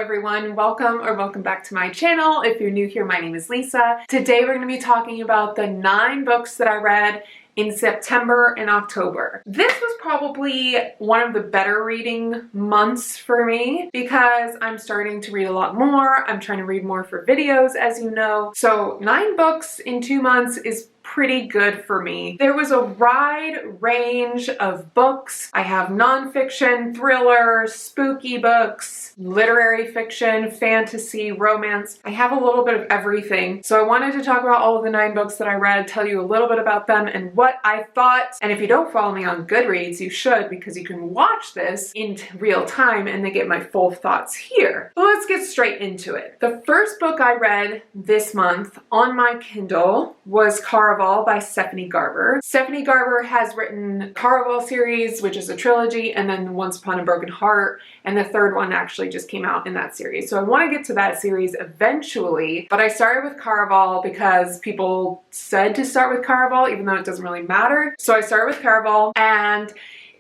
everyone, welcome back to my channel. If you're new here, my name is Lisa. Today we're going to be talking about the 9 books that I read in September and October. This was probably one of the better reading months for me because I'm starting to read a lot more. I'm trying to read more for videos, as you know. So 9 books in 2 months is pretty good for me. There was a wide range of books. I have nonfiction, thriller, spooky books, literary fiction, fantasy, romance. I have a little bit of everything. So I wanted to talk about all of the 9 books that I read, tell you a little bit about them and what I thought. And if you don't follow me on Goodreads, you should, because you can watch this in real time and then get my full thoughts here. So let's get straight into it. The first book I read this month on my Kindle was Caraval by Stephanie Garber. Stephanie Garber has written Caraval series, which is a trilogy, and then Once Upon a Broken Heart, and the third one actually just came out in that series. So I want to get to that series eventually, but I started with Caraval because people said to start with Caraval, even though it doesn't really matter. So I started with Caraval, and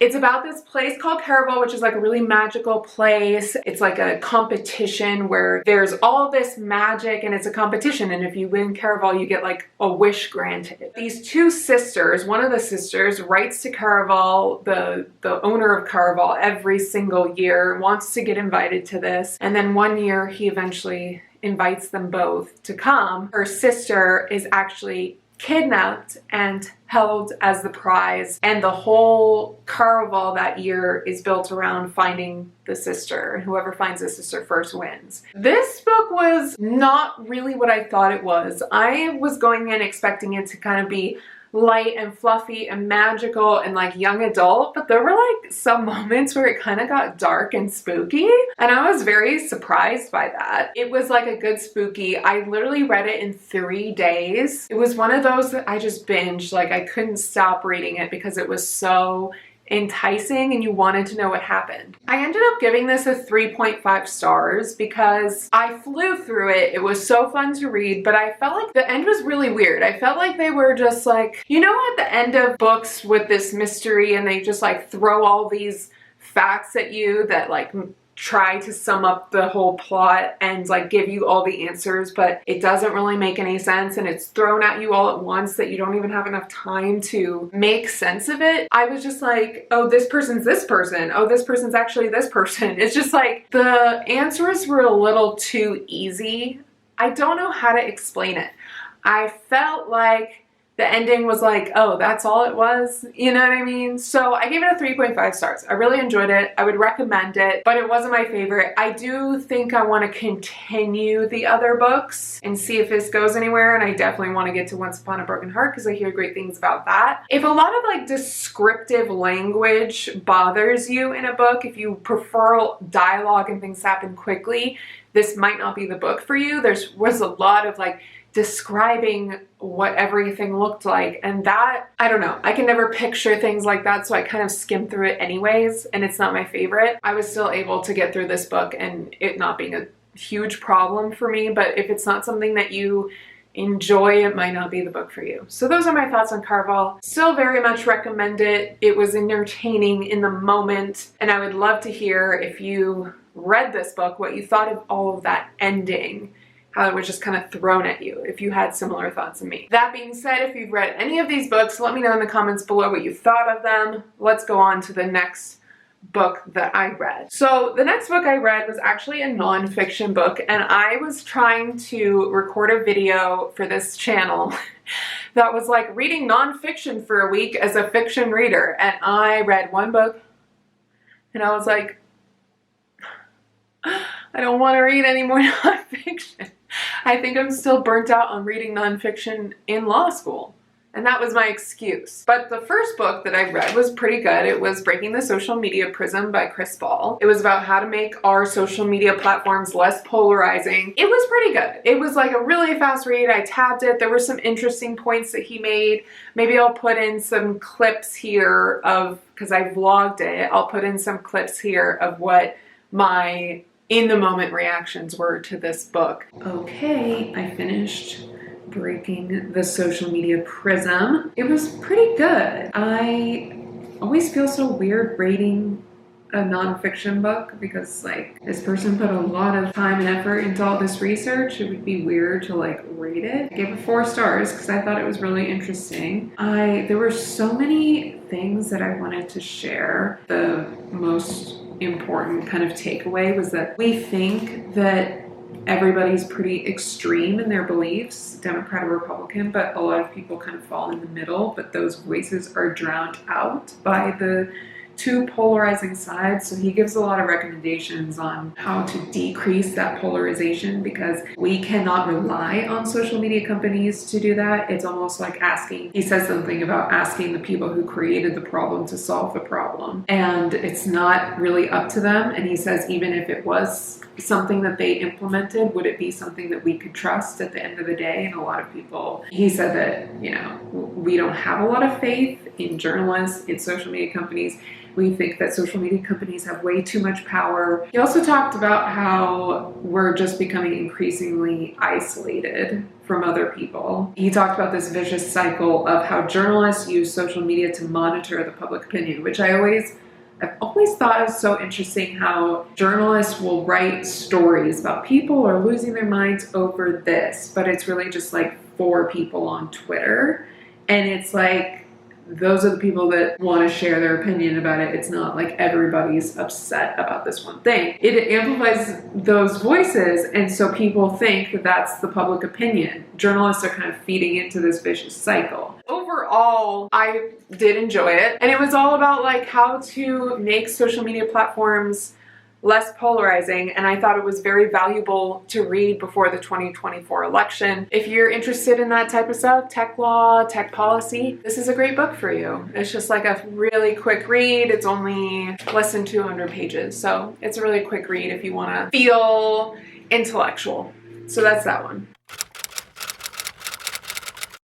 it's about this place called Caraval, which is like a really magical place. It's like a competition where there's all this magic and it's a competition. And if you win Caraval, you get like a wish granted. These 2 sisters, one of the sisters writes to Caraval, the owner of Caraval, every single year, wants to get invited to this. And then one year he eventually invites them both to come. Her sister is actually kidnapped and held as the prize, and the whole Caraval that year is built around finding the sister, and whoever finds the sister first wins. This book was not really what I thought it was. I was going in expecting it to kind of be light and fluffy and magical and like young adult, but there were like some moments where it kind of got dark and spooky, and I was very surprised by that. It was like a good spooky. I literally read it in 3 days. It was one of those that I just binged. Like I couldn't stop reading it because it was so enticing and you wanted to know what happened. I ended up giving this a 3.5 stars because I flew through it. It was so fun to read, but I felt like the end was really weird. I felt like they were just like, you know, at the end of books with this mystery and they just like throw all these facts at you that like try to sum up the whole plot and like give you all the answers, but it doesn't really make any sense and it's thrown at you all at once that you don't even have enough time to make sense of it. I was just like, oh, this person's this person. Oh, this person's actually this person. It's just like the answers were a little too easy. I don't know how to explain it. I felt like the ending was like, oh, that's all it was. You know what I mean? So I gave it a 3.5 stars. I really enjoyed it. I would recommend it, but it wasn't my favorite. I do think I want to continue the other books and see if this goes anywhere. And I definitely want to get to Once Upon a Broken Heart because I hear great things about that. If a lot of like descriptive language bothers you in a book, if you prefer dialogue and things happen quickly, this might not be the book for you. There was a lot of like describing what everything looked like, and that, I don't know, I can never picture things like that, so I kind of skimmed through it anyways, and it's not my favorite. I was still able to get through this book and it not being a huge problem for me, but if it's not something that you enjoy, it might not be the book for you. So those are my thoughts on Caraval. Still very much recommend it. It was entertaining in the moment, and I would love to hear if you read this book, what you thought of all of that ending, how it was just kind of thrown at you, if you had similar thoughts to me. That being said, if you've read any of these books, let me know in the comments below what you thought of them. Let's go on to the next book that I read. So the next book I read was actually a nonfiction book, and I was trying to record a video for this channel that was like reading nonfiction for a week as a fiction reader, and I read 1 book and I was like, I don't want to read any more nonfiction. I think I'm still burnt out on reading nonfiction in law school. And that was my excuse. But the first book that I read was pretty good. It was Breaking the Social Media Prism by Chris Ball. It was about how to make our social media platforms less polarizing. It was pretty good. It was like a really fast read. I tabbed it. There were some interesting points that he made. Maybe I'll put in some clips here of, because I vlogged it, I'll put in some clips here of what my in-the-moment reactions were to this book. Okay, I finished Breaking the Social Media Prism. It was pretty good. I always feel so weird rating a nonfiction book because like this person put a lot of time and effort into all this research. It would be weird to like rate it. I gave it 4 stars because I thought it was really interesting. There were so many things that I wanted to share. The most important kind of takeaway was that we think that everybody's pretty extreme in their beliefs, Democrat or Republican, but a lot of people kind of fall in the middle, but those voices are drowned out by the 2 polarizing sides. So he gives a lot of recommendations on how to decrease that polarization because we cannot rely on social media companies to do that. It's almost like he says something about asking the people who created the problem to solve the problem. And it's not really up to them. And he says even if it was something that they implemented, would it be something that we could trust at the end of the day? And a lot of people, he said that, you know, we don't have a lot of faith in journalists, in social media companies. We think that social media companies have way too much power. He also talked about how we're just becoming increasingly isolated from other people. He talked about this vicious cycle of how journalists use social media to monitor the public opinion, which I've always thought it was so interesting how journalists will write stories about people are losing their minds over this, but it's really just like 4 people on Twitter. And it's like, those are the people that want to share their opinion about it. It's not like everybody's upset about this one thing. It amplifies those voices, and so people think that that's the public opinion. Journalists are kind of feeding into this vicious cycle. Overall, I did enjoy it, and it was all about like how to make social media platforms less polarizing, and I thought it was very valuable to read before the 2024 election. If you're interested in that type of stuff, tech law, tech policy, this is a great book for you. It's just like a really quick read. It's only less than 200 pages, so it's a really quick read if you want to feel intellectual. So that's that one.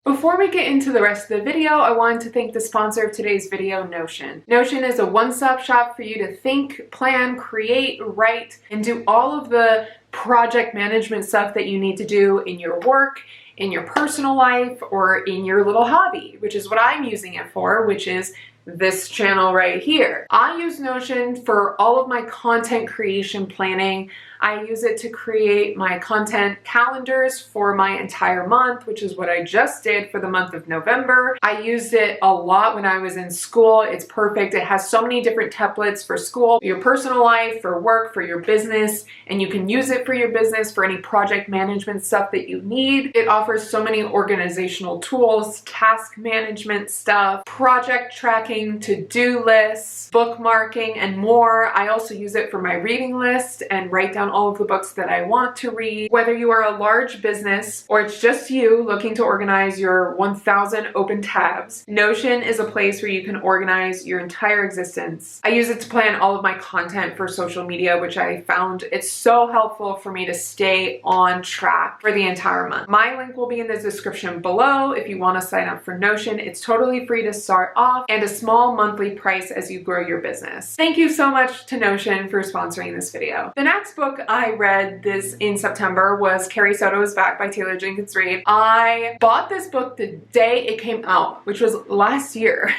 Before we get into the rest of the video, I wanted to thank the sponsor of today's video, Notion. Notion is a one-stop shop for you to think, plan, create, write, and do all of the project management stuff that you need to do in your work, in your personal life, or in your little hobby, which is what I'm using it for, which is this channel right here. I use Notion for all of my content creation planning. I use it to create my content calendars for my entire month, which is what I just did for the month of November. I used it a lot when I was in school. It's perfect. It has so many different templates for school, your personal life, for work, for your business, and you can use it for your business for any project management stuff that you need. It offers so many organizational tools, task management stuff, project tracking, to-do lists, bookmarking, and more. I also use it for my reading list and write down all of the books that I want to read. Whether you are a large business or it's just you looking to organize your 1,000 open tabs, Notion is a place where you can organize your entire existence. I use it to plan all of my content for social media, which I found it's so helpful for me to stay on track for the entire month. My link will be in the description below if you want to sign up for Notion. It's totally free to start off and a small monthly price as you grow your business. Thank you so much to Notion for sponsoring this video. The next book I read this in September was Carrie Soto is Back by Taylor Jenkins Reid. I bought this book the day it came out, which was last year.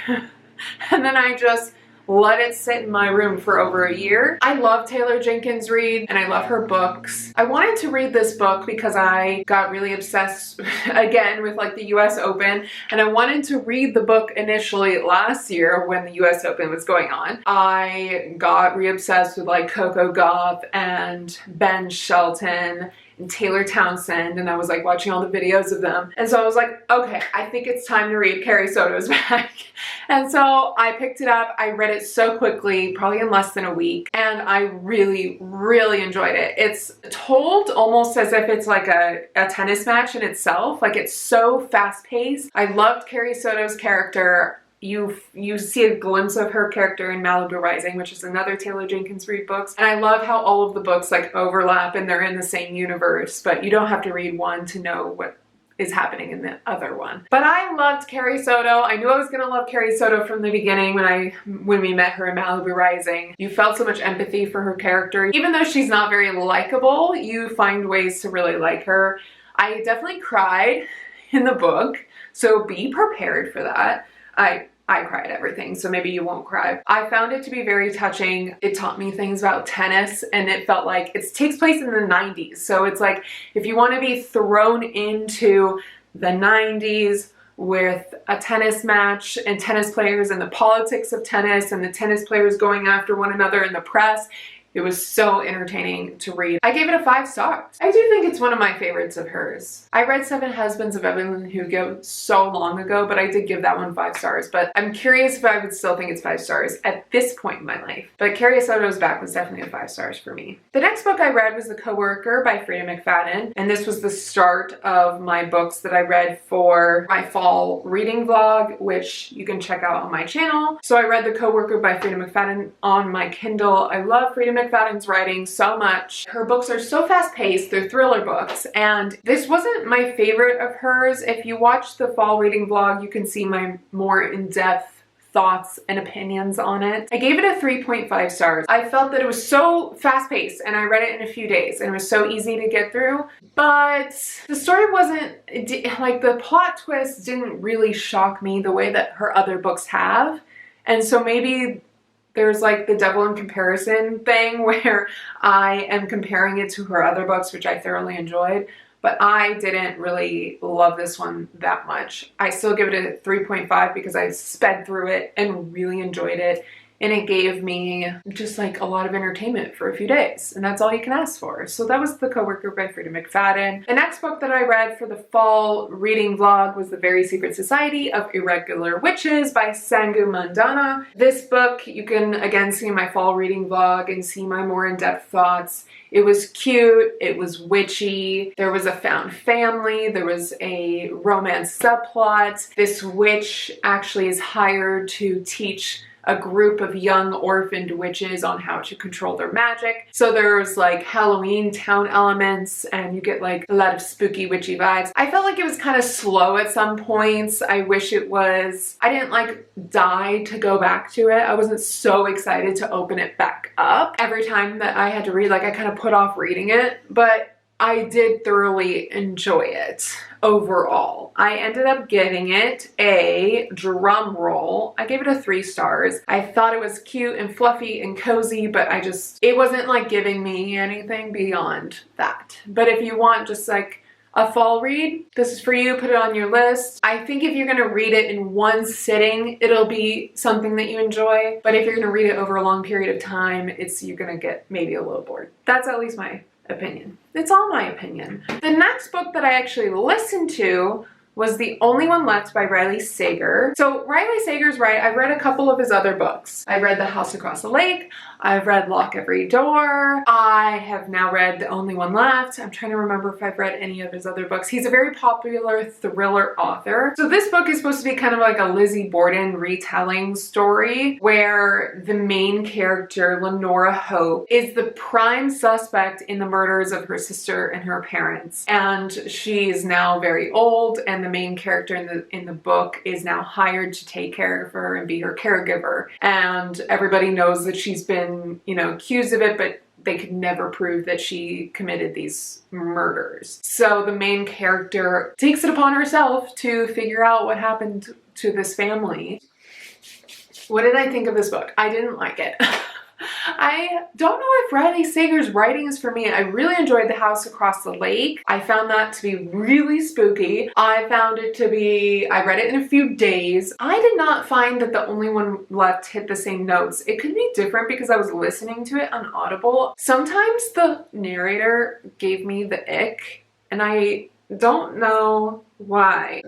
And then I just let it sit in my room for over a year. I love Taylor Jenkins Reid and I love her books. I wanted to read this book because I got really obsessed again with like the US Open, and I wanted to read the book initially last year when the US Open was going on. I got re-obsessed with like Coco Gauff and Ben Shelton and Taylor Townsend, and I was like watching all the videos of them. And so I was like, okay, I think it's time to read Carrie Soto's Back. And so I picked it up. I read it so quickly, probably in less than a week, and I really, really enjoyed it. It's told almost as if it's like a tennis match in itself. Like, it's so fast-paced. I loved Carrie Soto's character. You see a glimpse of her character in Malibu Rising, which is another Taylor Jenkins Reid books. And I love how all of the books like overlap and they're in the same universe, but you don't have to read one to know what is happening in the other one. But I loved Carrie Soto. I knew I was gonna love Carrie Soto from the beginning when we met her in Malibu Rising. You felt so much empathy for her character. Even though she's not very likable, you find ways to really like her. I definitely cried in the book, so be prepared for that. I cry at everything, so maybe you won't cry. I found it to be very touching. It taught me things about tennis, and it felt like it takes place in the 90s. So it's like if you want to be thrown into the 90s with a tennis match and tennis players and the politics of tennis and the tennis players going after one another in the press, it was so entertaining to read. I gave it a 5 stars. I do think it's one of my favorites of hers. I read Seven Husbands of Evelyn Hugo so long ago, but I did give that one 5 stars. But I'm curious if I would still think it's 5 stars at this point in my life. But Carrie Soto's Back was definitely a 5 stars for me. The next book I read was The Coworker by Frida McFadden, and this was the start of my books that I read for my fall reading vlog, which you can check out on my channel. So I read The Coworker by Frida McFadden on my Kindle. I love Frida McFadden's writing so much. Her books are so fast-paced, they're thriller books, and this wasn't my favorite of hers. If you watch the fall reading vlog, you can see my more in-depth thoughts and opinions on it. I gave it a 3.5 stars. I felt that it was so fast-paced, and I read it in a few days, and it was so easy to get through, but the story wasn't, like, the plot twist didn't really shock me the way that her other books have, and so maybe there's like the devil in comparison thing where I am comparing it to her other books, which I thoroughly enjoyed, but I didn't really love this one that much. I still give it a 3.5 because I sped through it and really enjoyed it. And it gave me just like a lot of entertainment for a few days. And that's all you can ask for. So that was The Coworker by Frida McFadden. The next book that I read for the fall reading vlog was The Very Secret Society of Irregular Witches by Sangu Mandana. This book, you can again see my fall reading vlog and see my more in-depth thoughts. It was cute, it was witchy, there was a found family, there was a romance subplot. This witch actually is hired to teach a group of young orphaned witches on how to control their magic. So there's like Halloween town elements and you get like a lot of spooky witchy vibes. I felt like it was kind of slow at some points. I wish it was. I didn't like die to go back to it. I wasn't so excited to open it back up. Every time that I had to read, like I kind of put off reading it, but I did thoroughly enjoy it overall. I ended up giving it a drum roll. I gave it a 3 stars. I thought it was cute and fluffy and cozy, but it wasn't like giving me anything beyond that. But if you want just like a fall read, this is for you. Put it on your list. I think if you're gonna read it in one sitting, it'll be something that you enjoy. But if you're gonna read it over a long period of time, you're gonna get maybe a little bored. That's at least my opinion. It's all my opinion. The next book that I actually listened to was The Only One Left by Riley Sager. So Riley Sager's right. I've read a couple of his other books. I've read The House Across the Lake. I've read Lock Every Door. I have now read The Only One Left. I'm trying to remember if I've read any of his other books. He's a very popular thriller author. So this book is supposed to be kind of like a Lizzie Borden retelling story where the main character, Lenora Hope, is the prime suspect in the murders of her sister and her parents. And she is now very old, and the main character in the book is now hired to take care of her and be her caregiver. And everybody knows that she's been, accused of it, but they could never prove that she committed these murders. So the main character takes it upon herself to figure out what happened to this family. What did I think of this book? I didn't like it. I don't know if Riley Sager's writing is for me. I really enjoyed The House Across the Lake. I found that to be really spooky. I read it in a few days. I did not find that The Only One Left hit the same notes. It could be different because I was listening to it on Audible. Sometimes the narrator gave me the ick, and I don't know why.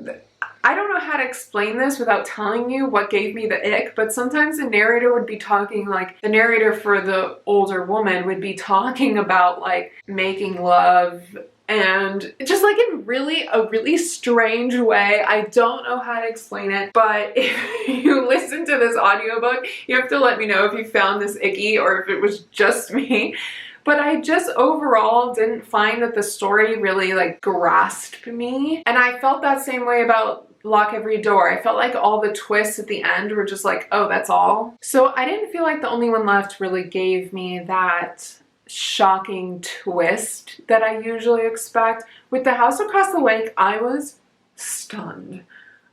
I don't know how to explain this without telling you what gave me the ick, but sometimes the narrator would be talking, like the narrator for the older woman would be talking about like making love and just like in a really strange way. I don't know how to explain it, but if you listen to this audiobook, you have to let me know if you found this icky or if it was just me. But I just overall didn't find that the story really like grasped me. And I felt that same way about Lock Every Door. I felt like all the twists at the end were just like, oh, that's all. So I didn't feel like The Only One Left really gave me that shocking twist that I usually expect. With The House Across the Lake, I was stunned.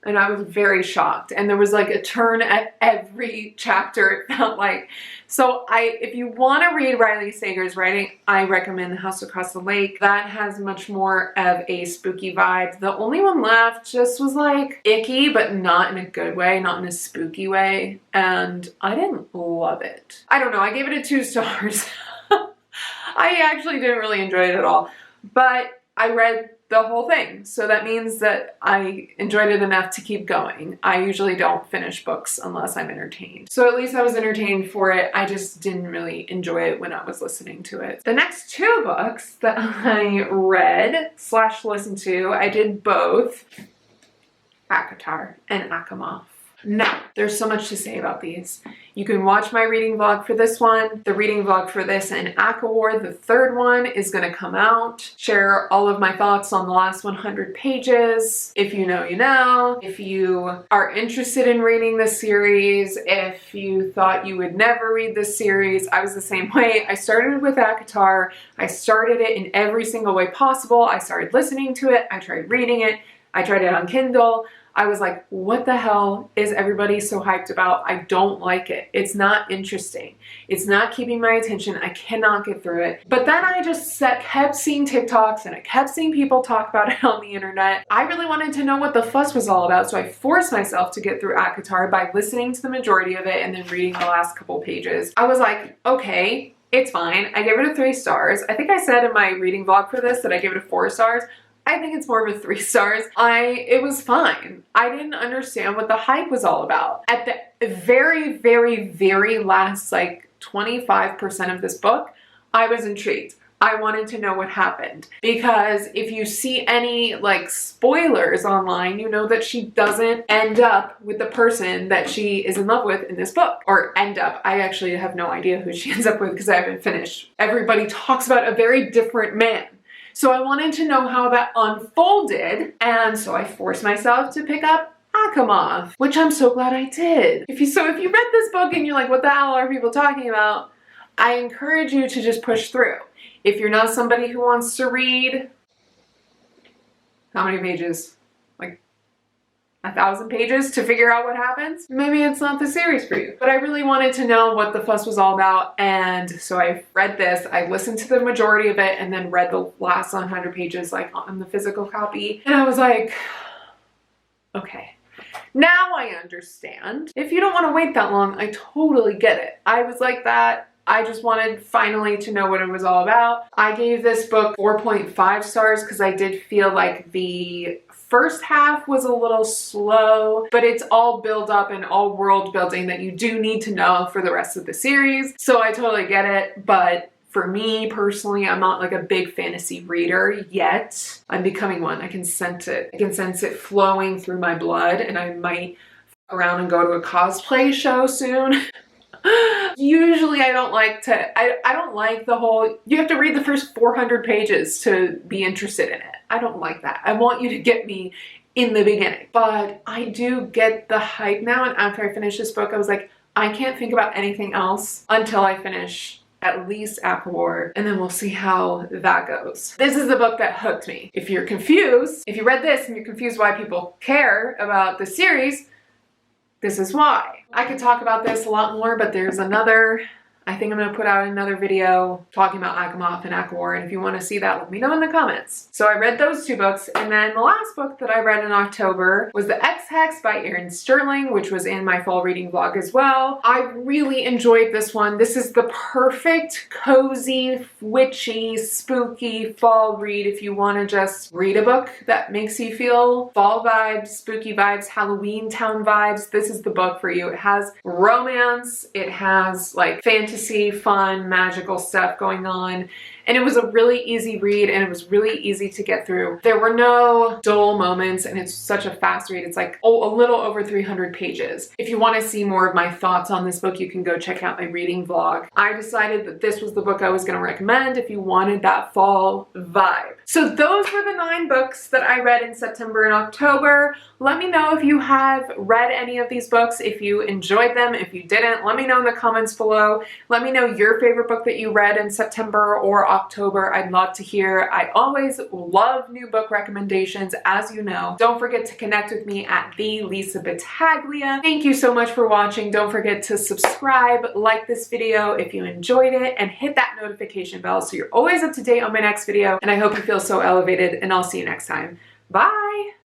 and I was very shocked. And there was like a turn at every chapter, it felt like. So if you want to read Riley Sager's writing, I recommend The House Across the Lake. That has much more of a spooky vibe. The only one left just was like icky, but not in a good way, not in a spooky way. And I didn't love it. I don't know, I gave it a 2 stars. I actually didn't really enjoy it at all, but I read the whole thing. So that means that I enjoyed it enough to keep going. I usually don't finish books unless I'm entertained. So at least I was entertained for it. I just didn't really enjoy it when I was listening to it. The next 2 books that I read / listened to, I did both, ACOTAR and ACOMAF. Now, there's so much to say about these. You can watch my reading vlog for this one, the reading vlog for this, and ACOWAR, the 3rd one, is going to come out. Share all of my thoughts on the last 100 pages. If you know, you know. If you are interested in reading this series, if you thought you would never read this series, I was the same way. I started with ACOTAR. I started it in every single way possible. I started listening to it. I tried reading it. I tried it on Kindle. I was like, what the hell is everybody so hyped about? I don't like it. It's not interesting. It's not keeping my attention. I cannot get through it. But then I just kept seeing TikToks and I kept seeing people talk about it on the internet. I really wanted to know what the fuss was all about, so I forced myself to get through ACOTAR by listening to the majority of it and then reading the last couple pages. I was like, okay, it's fine. I gave it a 3 stars. I think I said in my reading vlog for this that I gave it a 4 stars. I think it's more of a 3 stars. It was fine. I didn't understand what the hype was all about. At the very, very, very last, like 25% of this book, I was intrigued. I wanted to know what happened, because if you see any like spoilers online, you know that she doesn't end up with the person that she is in love with in this book. Or end up. I actually have no idea who she ends up with because I haven't finished. Everybody talks about a very different man. So I wanted to know how that unfolded, and so I forced myself to pick up ACOMAF, which I'm so glad I did. If you read this book and you're like, what the hell are people talking about? I encourage you to just push through. If you're not somebody who wants to read, how many pages? Like 1,000 pages to figure out what happens? Maybe it's not the series for you. But I really wanted to know what the fuss was all about, and so I read this. I listened to the majority of it and then read the last 100 pages like on the physical copy, and I was like, okay. Now I understand. If you don't want to wait that long, I totally get it. I was like that. I just wanted finally to know what it was all about. I gave this book 4.5 stars because I did feel like the first half was a little slow, but it's all build up and all world building that you do need to know for the rest of the series. So I totally get it, but for me personally, I'm not like a big fantasy reader yet. I'm becoming one. I can sense it. I can sense it flowing through my blood, and I might fuck around and go to a cosplay show soon. Usually I don't like the whole, you have to read the first 400 pages to be interested in it. I don't like that. I want you to get me in the beginning. But I do get the hype now, and after I finish this book, I was like, I can't think about anything else until I finish at least ACOWAR, and then we'll see how that goes. This is the book that hooked me. If you're confused, if you read this and you're confused why people care about the series, this is why. I could talk about this a lot more, but there's another, I think I'm going to put out another video talking about ACOMAF and ACOWAR, and if you want to see that, let me know in the comments. So I read those 2 books, and then the last book that I read in October was The Ex-Hex by Erin Sterling, which was in my fall reading vlog as well. I really enjoyed this one. This is the perfect, cozy, witchy, spooky fall read if you want to just read a book that makes you feel fall vibes, spooky vibes, Halloween town vibes. This is the book for you. It has romance, it has like fantasy, fun, magical stuff going on, and it was a really easy read, and it was really easy to get through. There were no dull moments, and it's such a fast read. It's like a little over 300 pages. If you want to see more of my thoughts on this book, you can go check out my reading vlog. I decided that this was the book I was going to recommend if you wanted that fall vibe. So those were the 9 books that I read in September and October. Let me know if you have read any of these books, if you enjoyed them, if you didn't. Let me know in the comments below. Let me know your favorite book that you read in September or October. I'd love to hear. I always love new book recommendations, as you know. Don't forget to connect with me at thelisabattaglia. Thank you so much for watching. Don't forget to subscribe, like this video if you enjoyed it, and hit that notification bell so you're always up to date on my next video. And I hope you feel so elevated, and I'll see you next time. Bye!